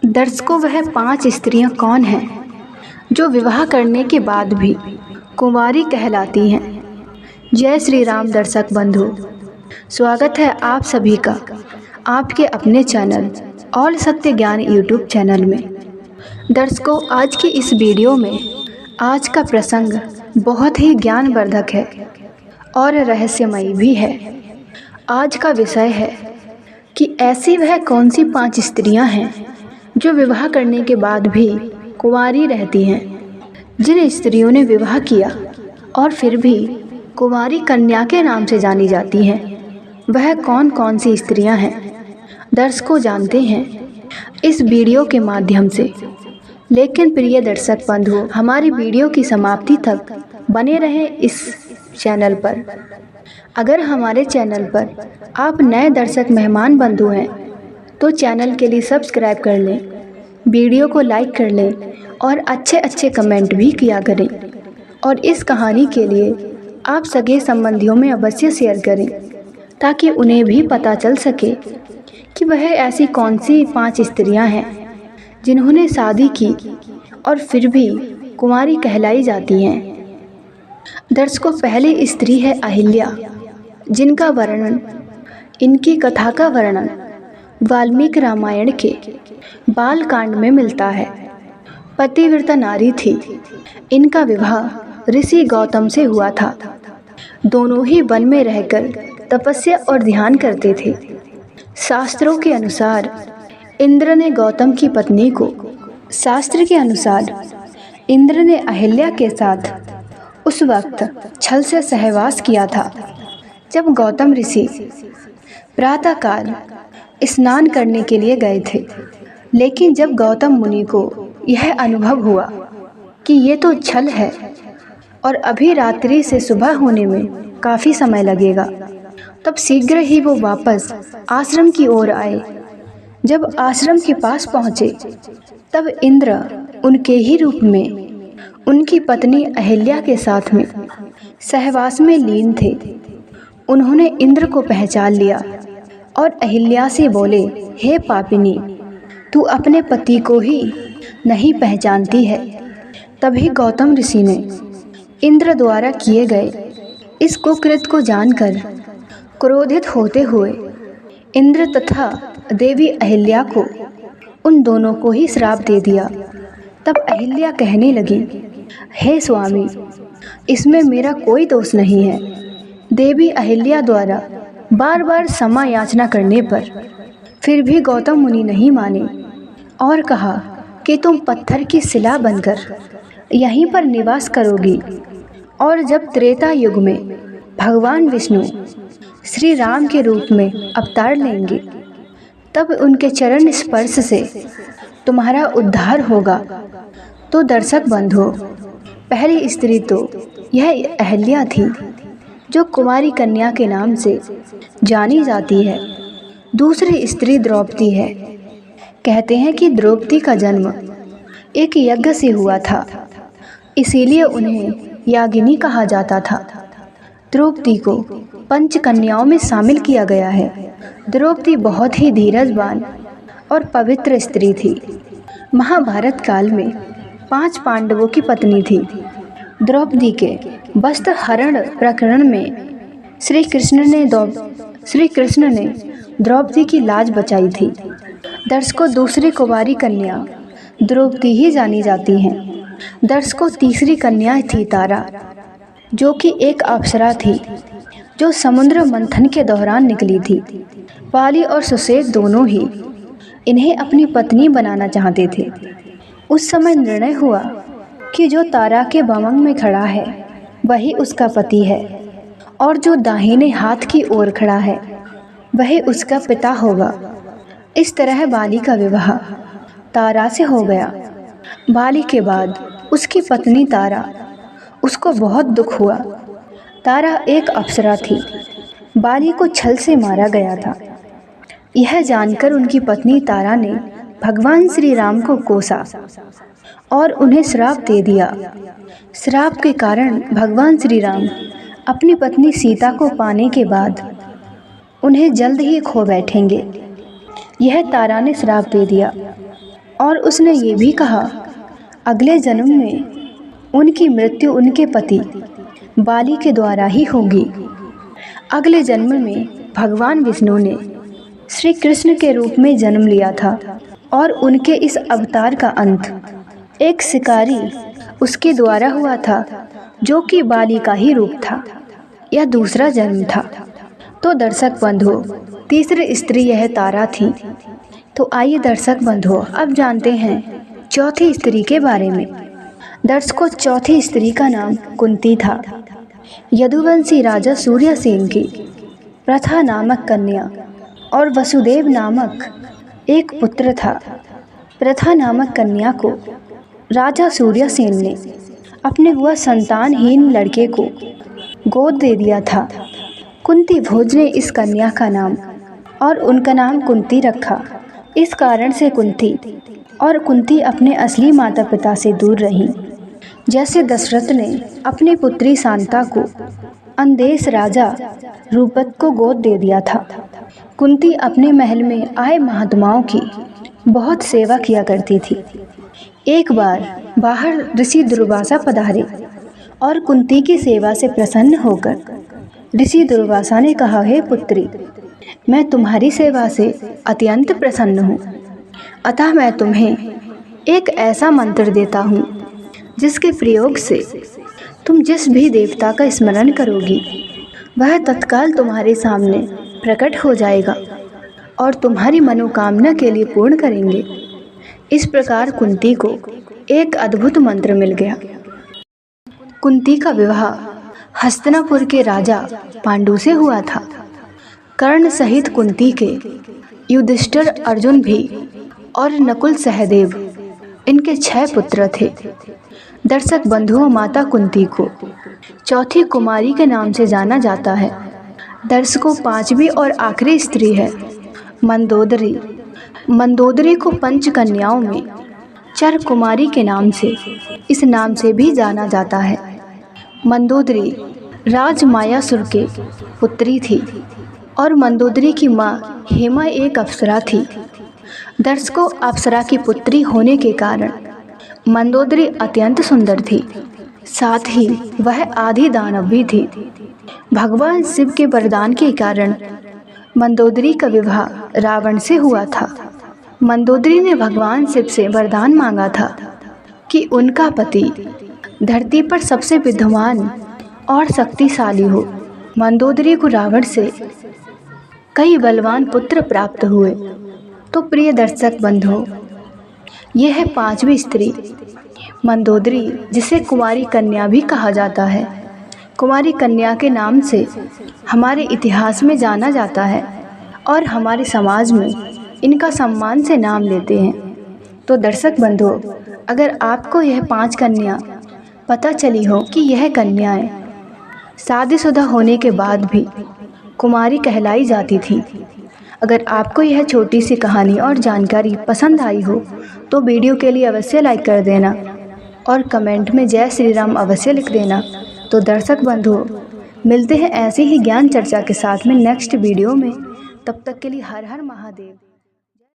दर्शकों, वह 5 स्त्रियां कौन हैं जो विवाह करने के बाद भी कुंवारी कहलाती हैं? जय श्री राम दर्शक बंधु, स्वागत है आप सभी का आपके अपने चैनल ऑल सत्य ज्ञान यूट्यूब चैनल में। दर्शकों, आज की इस वीडियो में आज का प्रसंग बहुत ही ज्ञानवर्धक है और रहस्यमयी भी है। आज का विषय है कि ऐसी वह कौन सी 5 स्त्रियां हैं जो विवाह करने के बाद भी कुंवारी रहती हैं। जिन स्त्रियों ने विवाह किया और फिर भी कुंवारी कन्या के नाम से जानी जाती हैं, वह कौन कौन सी स्त्रियां हैं, दर्शकों जानते हैं इस वीडियो के माध्यम से। लेकिन प्रिय दर्शक बंधुओं, हमारी वीडियो की समाप्ति तक बने रहें इस चैनल पर। अगर हमारे चैनल पर आप नए दर्शक मेहमान बंधु हैं तो चैनल के लिए सब्सक्राइब कर लें, वीडियो को लाइक कर लें और अच्छे अच्छे कमेंट भी किया करें। और इस कहानी के लिए आप सगे संबंधियों में अवश्य शेयर करें ताकि उन्हें भी पता चल सके कि वह ऐसी कौन सी 5 स्त्रियां हैं जिन्होंने शादी की और फिर भी कुंवारी कहलाई जाती हैं। दर्शकों, पहली स्त्री है अहिल्या, जिनका वर्णन, इनकी कथा का वर्णन वाल्मीकि रामायण के बाल कांड में मिलता है। पतिव्रता नारी थी। इनका विवाह ऋषि गौतम से हुआ था। दोनों ही वन में रहकर तपस्या और ध्यान करते थे। शास्त्रों के अनुसार इंद्र ने गौतम की पत्नी को, शास्त्र के अनुसार इंद्र ने अहिल्या के साथ उस वक्त छल से सहवास किया था जब गौतम ऋषि प्रातःकाल स्नान करने के लिए गए थे। लेकिन जब गौतम मुनि को यह अनुभव हुआ कि ये तो छल है और अभी रात्रि से सुबह होने में काफ़ी समय लगेगा, तब शीघ्र ही वो वापस आश्रम की ओर आए। जब आश्रम के पास पहुँचे तब इंद्र उनके ही रूप में उनकी पत्नी अहिल्या के साथ में सहवास में लीन थे। उन्होंने इंद्र को पहचान लिया और अहिल्या से बोले, हे पापिनी, तू अपने पति को ही नहीं पहचानती है। तभी गौतम ऋषि ने इंद्र द्वारा किए गए इस कुकृत्य को जानकर क्रोधित होते हुए इंद्र तथा देवी अहिल्या को, उन दोनों को ही श्राप दे दिया। तब अहिल्या कहने लगी, हे स्वामी, इसमें मेरा कोई दोष नहीं है। देवी अहिल्या द्वारा बार बार क्षमा याचना करने पर फिर भी गौतम मुनि नहीं माने और कहा कि तुम पत्थर की शिला बनकर यहीं पर निवास करोगी। और जब त्रेता युग में भगवान विष्णु श्री राम के रूप में अवतार लेंगे, तब उनके चरण स्पर्श से तुम्हारा उद्धार होगा। तो दर्शक बंधुओं, पहली स्त्री तो यह अहिल्या थी जो कुमारी कन्या के नाम से जानी जाती है। दूसरी स्त्री द्रौपदी है। कहते हैं कि द्रौपदी का जन्म एक यज्ञ से हुआ था, इसीलिए उन्हें यागिनी कहा जाता था। द्रौपदी को पंच कन्याओं में शामिल किया गया है। द्रौपदी बहुत ही धीरजवान और पवित्र स्त्री थी। महाभारत काल में 5 पांडवों की पत्नी थी। द्रौपदी के वस्त्र हरण प्रकरण में श्री कृष्ण ने द्रौपदी की लाज बचाई थी। दर्शकों, दूसरी कुंवारी कन्या द्रौपदी ही जानी जाती हैं। दर्शकों, तीसरी कन्या थी तारा, जो कि एक अप्सरा थी जो समुद्र मंथन के दौरान निकली थी। वाली और सुशेष दोनों ही इन्हें अपनी पत्नी बनाना चाहते थे। उस समय निर्णय हुआ कि जो तारा के बमंग में खड़ा है वही उसका पति है और जो दाहिने हाथ की ओर खड़ा है वही उसका पिता होगा। इस तरह बाली का विवाह तारा से हो गया। बाली के बाद उसकी पत्नी तारा, उसको बहुत दुख हुआ। तारा एक अप्सरा थी। बाली को छल से मारा गया था। यह जानकर उनकी पत्नी तारा ने भगवान श्री राम को कोसा और उन्हें श्राप दे दिया। श्राप के कारण भगवान श्री राम अपनी पत्नी सीता को पाने के बाद उन्हें जल्द ही खो बैठेंगे। यह तारा ने श्राप दे दिया। और उसने ये भी कहा अगले जन्म में उनकी मृत्यु उनके पति बाली के द्वारा ही होगी। अगले जन्म में भगवान विष्णु ने श्री कृष्ण के रूप में जन्म लिया था और उनके इस अवतार का अंत एक शिकारी उसके द्वारा हुआ था जो कि बाली का ही रूप था। यह दूसरा जन्म था। तो दर्शक बंधुओं, तीसरी स्त्री यह तारा थी। तो आइए दर्शक बंधुओं, अब जानते हैं चौथी स्त्री के बारे में। दर्शकों, चौथी स्त्री का नाम कुंती था। यदुवंशी राजा सूर्यसेन की प्रथा नामक कन्या और वसुदेव नामक एक पुत्र था। प्रथा नामक कन्या को राजा सूर्यसेन ने अपने वह संतानहीन लड़के को गोद दे दिया था। कुंती भोज ने इस कन्या का नाम और उनका नाम कुंती रखा। इस कारण से कुंती अपने असली माता पिता से दूर रही। जैसे दशरथ ने अपनी पुत्री शांता को अंदेश राजा रूपत को गोद दे दिया था। कुंती अपने महल में आए महात्माओं की बहुत सेवा किया करती थी। एक बार बाहर ऋषि दुर्वासा पधारे और कुंती की सेवा से प्रसन्न होकर ऋषि दुर्वासा ने कहा, हे पुत्री, मैं तुम्हारी सेवा से अत्यंत प्रसन्न हूँ, अतः मैं तुम्हें एक ऐसा मंत्र देता हूँ जिसके प्रयोग से तुम जिस भी देवता का स्मरण करोगी वह तत्काल तुम्हारे सामने प्रकट हो जाएगा और तुम्हारी मनोकामना के लिए पूर्ण करेंगे। इस प्रकार कुंती को एक अद्भुत मंत्र मिल गया। कुंती का विवाह हस्तिनापुर के राजा पांडु से हुआ था। कर्ण सहित कुंती के युधिष्ठिर, अर्जुन भी और नकुल, सहदेव, इनके 6 पुत्र थे। दर्शक बंधुओं, माता कुंती को चौथी कुमारी के नाम से जाना जाता है। दर्शकों, 5वीं और आखिरी स्त्री है मंदोदरी। मंदोदरी को पंच कन्याओं में चर कुमारी के नाम से इस नाम से भी जाना जाता है। मंदोदरी राज मायासुर के पुत्री थी और मंदोदरी की माँ हेमा एक अप्सरा थी। दर्शकों, अप्सरा की पुत्री होने के कारण मंदोदरी अत्यंत सुंदर थी, साथ ही वह आधी दानव भी थी। भगवान शिव के वरदान के कारण मंदोदरी का विवाह रावण से हुआ था। मंदोदरी ने भगवान शिव से वरदान मांगा था कि उनका पति धरती पर सबसे विद्वान और शक्तिशाली हो। मंदोदरी को रावण से कई बलवान पुत्र प्राप्त हुए। तो प्रिय दर्शक बंधुओं, यह है 5वीं स्त्री मंदोदरी, जिसे कुमारी कन्या भी कहा जाता है। कुमारी कन्या के नाम से हमारे इतिहास में जाना जाता है और हमारे समाज में इनका सम्मान से नाम लेते हैं। तो दर्शक बंधुओं, अगर आपको यह 5 कन्या पता चली हो कि यह कन्याएं शादीशुदा होने के बाद भी कुमारी कहलाई जाती थी। अगर आपको यह छोटी सी कहानी और जानकारी पसंद आई हो तो वीडियो के लिए अवश्य लाइक कर देना और कमेंट में जय श्री राम अवश्य लिख देना। तो दर्शक बंधुओं, मिलते हैं ऐसी ही ज्ञान चर्चा के साथ में नेक्स्ट वीडियो में। तब तक के लिए हर हर महादेव।